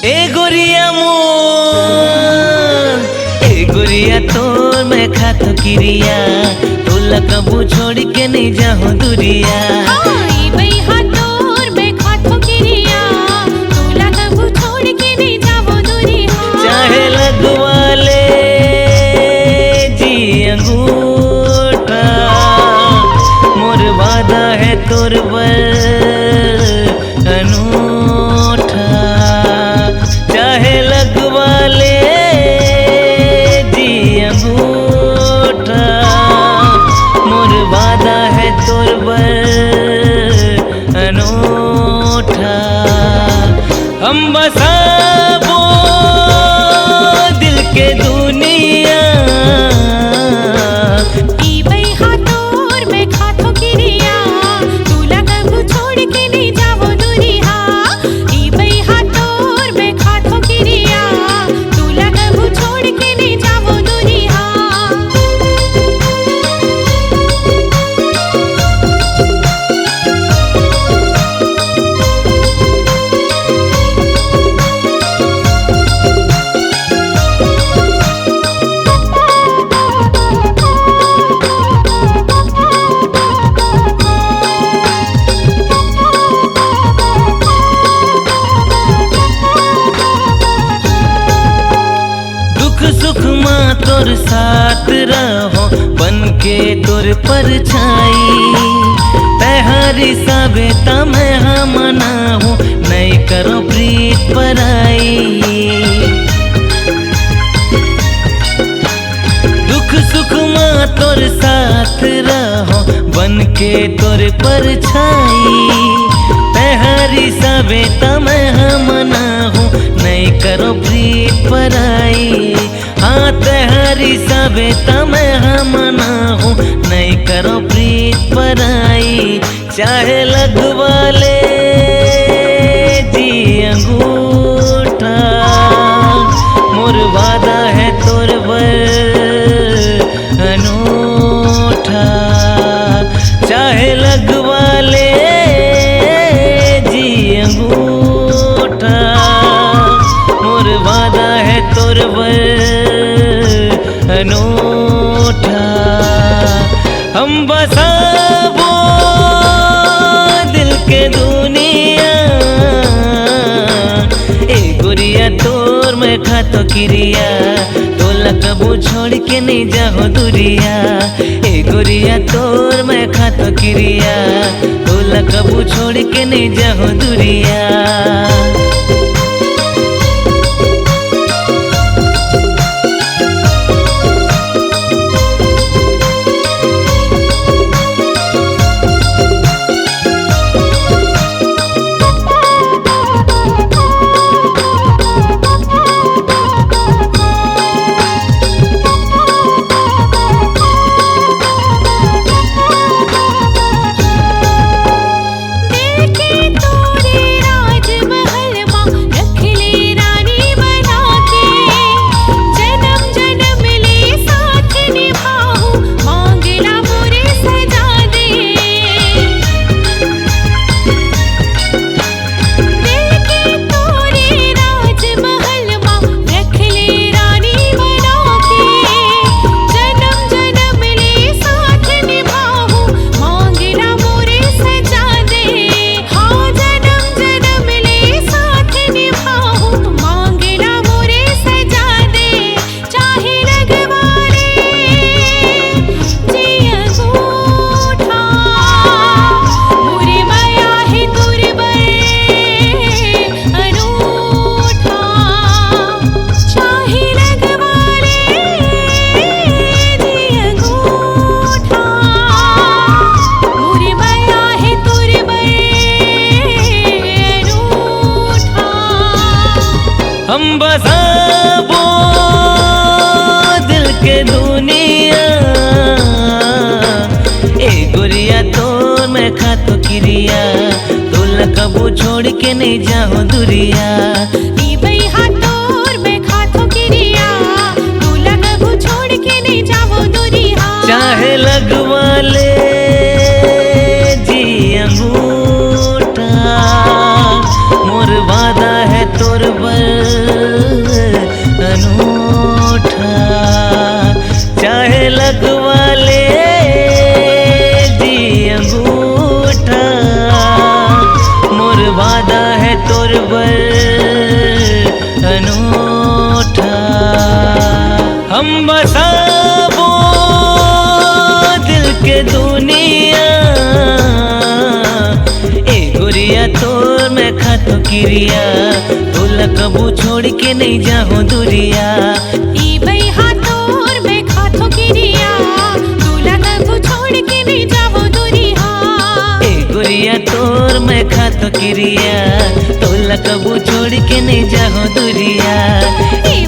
ए गोरिया मोर, ए गोरिया तोर मैं खातो किरिया, तोला कबू छोड़ के नहीं जाऊं दूरिया। चाहे लगवा ले जी अंगूठा, मोर वादा है तोर पर अनूठा। चाहे लगवा ले जी अंगूठा, मोर वादा है तोर पर अनूठा। हम बसाबो दिल के दुनिया, सुख माँ तोर साथ रहो, बन के तोर परछाई। तैहारी साबे मैं हाँ मनाऊं, नहीं करो प्रीत पराई। दुख सुख माँ तोर साथ रहो, बन के तोर परछाई। तैहारी साबे मैं हाँ मनाऊं, नहीं करो प्रीत पराई। हाँ तैहारी साबे मैं हाँ मनाऊं, नहीं करो प्रीत पराई। चाहे लगवा ले जी अंगूठा, मोर वादा है तोर पर अनूठा। चाहे लगवा ले जी अंगूठा, मोर वादा है तोर पर अनूठा। हम बसाबो दिल के दुनिया, ए गोरिया तोर मैं खातो किरिया, तोला कबू छोड़ के नहीं जाओ दूरिया। ए गोरिया तोर मैं खातो किरिया, तोला कबू छोड़ के नहीं जाओ दूरिया। हम बसाबो के दुनिया। ए गोरिया तोर मैं खातो क्रिया, तोला कबू छोड़ के नहीं जाओ दुरिया। ई भैया तोर मैं खातो क्रिया, तोला कबू छोड़ के नहीं जाओ दुरिया। चाहे लगवा ले जी अंगूठा, मोर वादा है तोर पर अनूठा। चाहे लगवा ले जी अंगूठा, मोर वादा है तोर पर अनूठा। हम बसाबो दिल के दुनिया, ए गोरिया तोर मैं खातो क्रिया, तोला कबू छोड़ के नहीं जाओ दुरिया। ई भैया तोर मैं खातो क्रिया, तोला कबू छोड़ के नहीं जाओ दुरिया। ए गोरिया तोर मैं खातो क्रिया, तोला कबू छोड़ के नहीं जाओ दुरिया। ई